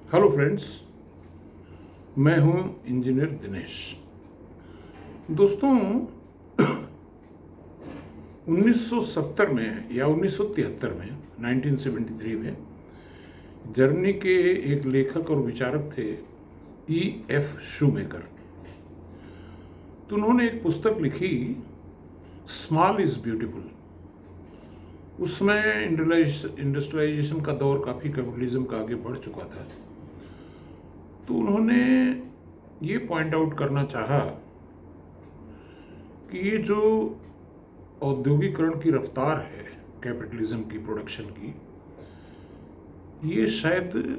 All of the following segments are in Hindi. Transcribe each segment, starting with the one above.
हेलो फ्रेंड्स, मैं हूं इंजीनियर दिनेश। दोस्तों, 1970 में या 1973 में 1973 में जर्मनी के एक लेखक और विचारक थे E.F. शूमेकर। तो उन्होंने एक पुस्तक लिखी, स्मॉल इज ब्यूटीफुल। उसमें इंडस्ट्रियलाइजेशन का दौर काफ़ी कैपिटलिज्म का आगे बढ़ चुका था। तो उन्होंने ये पॉइंट आउट करना चाहा कि ये जो औद्योगिकरण की रफ्तार है कैपिटलिज्म की प्रोडक्शन की, ये शायद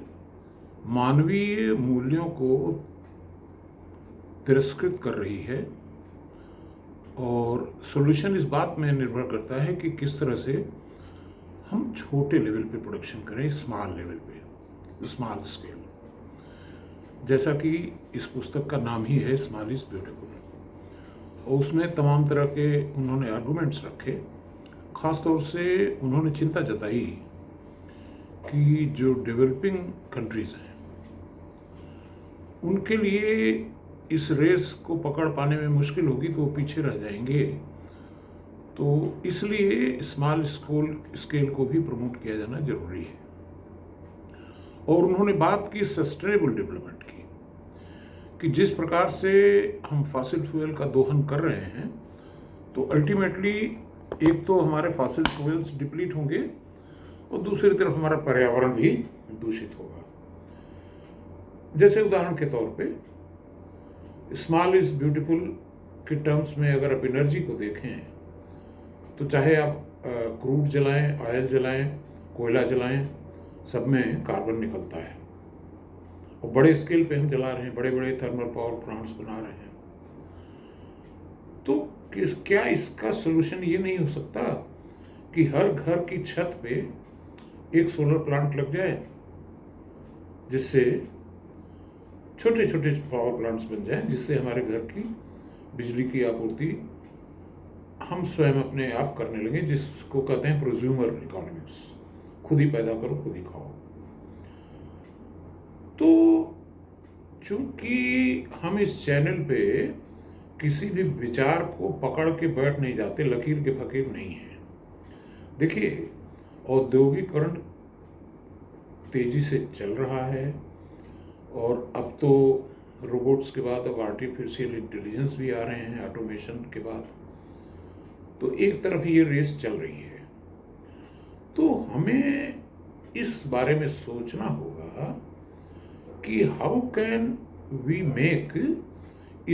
मानवीय मूल्यों को तिरस्कृत कर रही है। और सॉल्यूशन इस बात में निर्भर करता है कि किस तरह से हम छोटे लेवल पे प्रोडक्शन करें, स्मॉल लेवल पे, स्मॉल स्केल। जैसा कि इस पुस्तक का नाम ही है, स्मॉल इज ब्यूटीफुल। और उसमें तमाम तरह के उन्होंने आर्गूमेंट्स रखे। ख़ास तौर से उन्होंने चिंता जताई कि जो डेवलपिंग कंट्रीज़ हैं उनके लिए इस रेस को पकड़ पाने में मुश्किल होगी, तो वो पीछे रह जाएंगे। तो इसलिए स्मॉल स्केल को भी प्रमोट किया जाना जरूरी है। और उन्होंने बात की सस्टेनेबल डेवलपमेंट की, कि जिस प्रकार से हम फॉसिल फ्यूल का दोहन कर रहे हैं, तो अल्टीमेटली एक तो हमारे फॉसिल फ्यूल्स डिप्लीट होंगे और दूसरी तरफ हमारा पर्यावरण भी दूषित होगा। जैसे उदाहरण के तौर पे स्मॉल इज ब्यूटीफुल के टर्म्स में अगर आप एनर्जी को देखें, तो चाहे आप क्रूड जलाएं, ऑयल जलाएं, कोयला जलाएं, सब में कार्बन निकलता है। और बड़े स्केल पे हम जला रहे हैं, बड़े बड़े थर्मल पावर प्लांट्स बना रहे हैं। तो क्या इसका सोल्यूशन ये नहीं हो सकता कि हर घर की छत पे एक सोलर प्लांट लग जाए, जिससे छोटे छोटे पावर प्लांट्स बन जाएं, जिससे हमारे घर की बिजली की आपूर्ति हम स्वयं अपने आप करने लगे, जिसको कहते हैं प्रोज्यूमर इकोनॉमिक्स। खुद ही पैदा करो, खुद ही खाओ। तो चूंकि हम इस चैनल पे किसी भी विचार को पकड़ के बैठ नहीं जाते, लकीर के फकीर नहीं है। देखिए, औद्योगिकरण तेजी से चल रहा है और अब तो रोबोट्स के बाद अब आर्टिफिशियल इंटेलिजेंस भी आ रहे हैं, ऑटोमेशन के बाद। तो एक तरफ ये रेस चल रही है। तो हमें इस बारे में सोचना होगा कि how can we make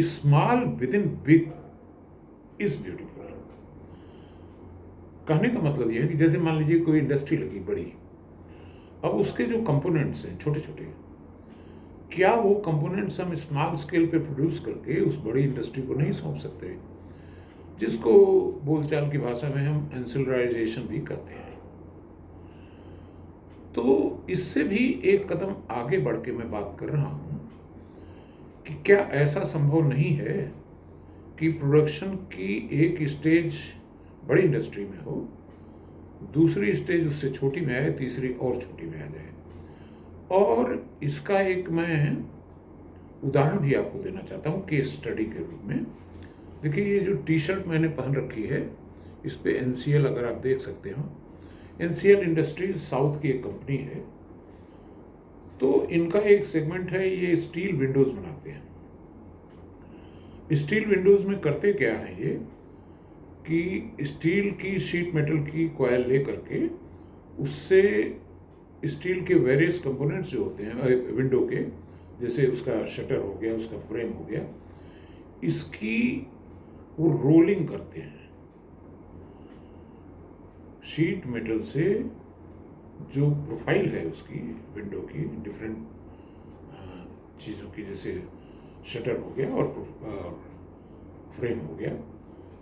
small within big is beautiful. कहने का मतलब यह है कि जैसे मान लीजिए कोई इंडस्ट्री लगी बड़ी, अब उसके जो कंपोनेंट्स हैं छोटे छोटे, क्या वो कंपोनेंट्स हम स्मॉल स्केल पे प्रोड्यूस करके उस बड़ी इंडस्ट्री को नहीं सौंप सकते, जिसको बोलचाल की भाषा में हम एंसिलराइजेशन भी कहते हैं। तो इससे भी एक कदम आगे बढ़ के मैं बात कर रहा हूं कि क्या ऐसा संभव नहीं है कि प्रोडक्शन की एक स्टेज बड़ी इंडस्ट्री में हो, दूसरी स्टेज उससे छोटी में आए, तीसरी और छोटी में आ जाए। और इसका एक मैं उदाहरण भी आपको देना चाहता हूँ केस स्टडी के रूप में। देखिए, ये जो टी शर्ट मैंने पहन रखी है, इस पे NCL अगर आप देख सकते हो, NCL इंडस्ट्रीज साउथ की एक कंपनी है। तो इनका एक सेगमेंट है, ये स्टील विंडोज बनाते हैं। स्टील विंडोज में करते क्या है ये कि स्टील की शीट मेटल की कॉयल ले करके उससे स्टील के वेरियस कंपोनेंट्स जो होते हैं विंडो के, जैसे उसका शटर हो गया, उसका फ्रेम हो गया, इसकी वो रोलिंग करते हैं। शीट मेटल से जो प्रोफाइल है उसकी विंडो की, डिफरेंट चीज़ों की, जैसे शटर हो गया और फ्रेम हो गया,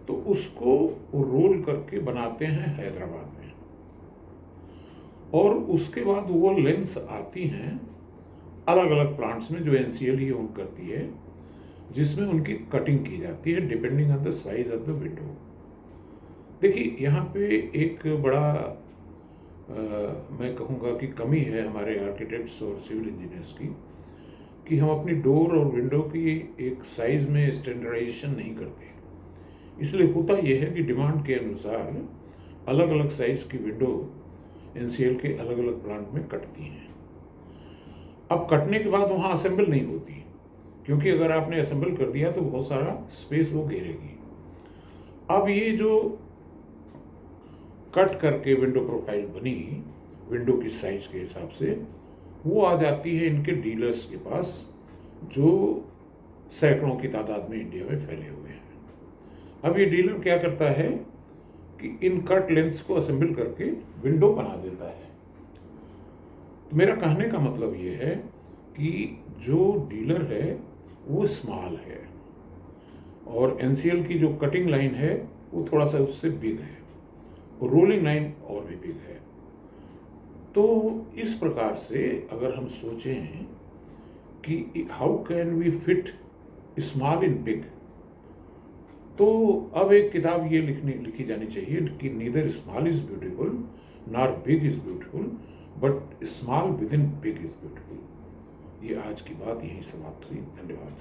तो उसको रोल करके बनाते हैं हैदराबाद में। और उसके बाद वो लेंस आती हैं अलग अलग प्लांट्स में जो NCL ही ओन करती है, जिसमें उनकी कटिंग की जाती है depending on the size of the window. देखिए, यहाँ पे एक बड़ा मैं कहूँगा कि कमी है हमारे आर्किटेक्ट्स और सिविल इंजीनियर्स की, कि हम अपनी डोर और विंडो की एक साइज़ में स्टैंडर्डाइजेशन नहीं करते। इसलिए होता यह है कि डिमांड के अनुसार अलग अलग साइज़ की विंडो एनसीएल के अलग अलग प्लांट में कटती हैं। अब कटने के बाद वहाँ असेंबल नहीं होती, क्योंकि अगर आपने असेंबल कर दिया तो बहुत सारा स्पेस वो घेरेगी। अब ये जो कट करके विंडो प्रोफाइल बनी विंडो की साइज के हिसाब से, वो आ जाती है इनके डीलर्स के पास, जो सैकड़ों की तादाद में इंडिया में फैले हुए हैं। अब ये डीलर क्या करता है कि इन कट लेंथ्स को असेंबल करके विंडो बना देता है। तो मेरा कहने का मतलब ये है कि जो डीलर है वो स्मॉल है और एनसीएल की जो कटिंग लाइन है वो थोड़ा सा उससे बिग है, रोलिंग लाइन और भी बिग है। तो इस प्रकार से अगर हम सोचें कि how can we fit small in big, तो अब एक किताब ये लिखी जानी चाहिए कि neither small is beautiful nor big is beautiful, but small within big is beautiful. ये आज की बात यहीं समाप्त हुई। धन्यवाद।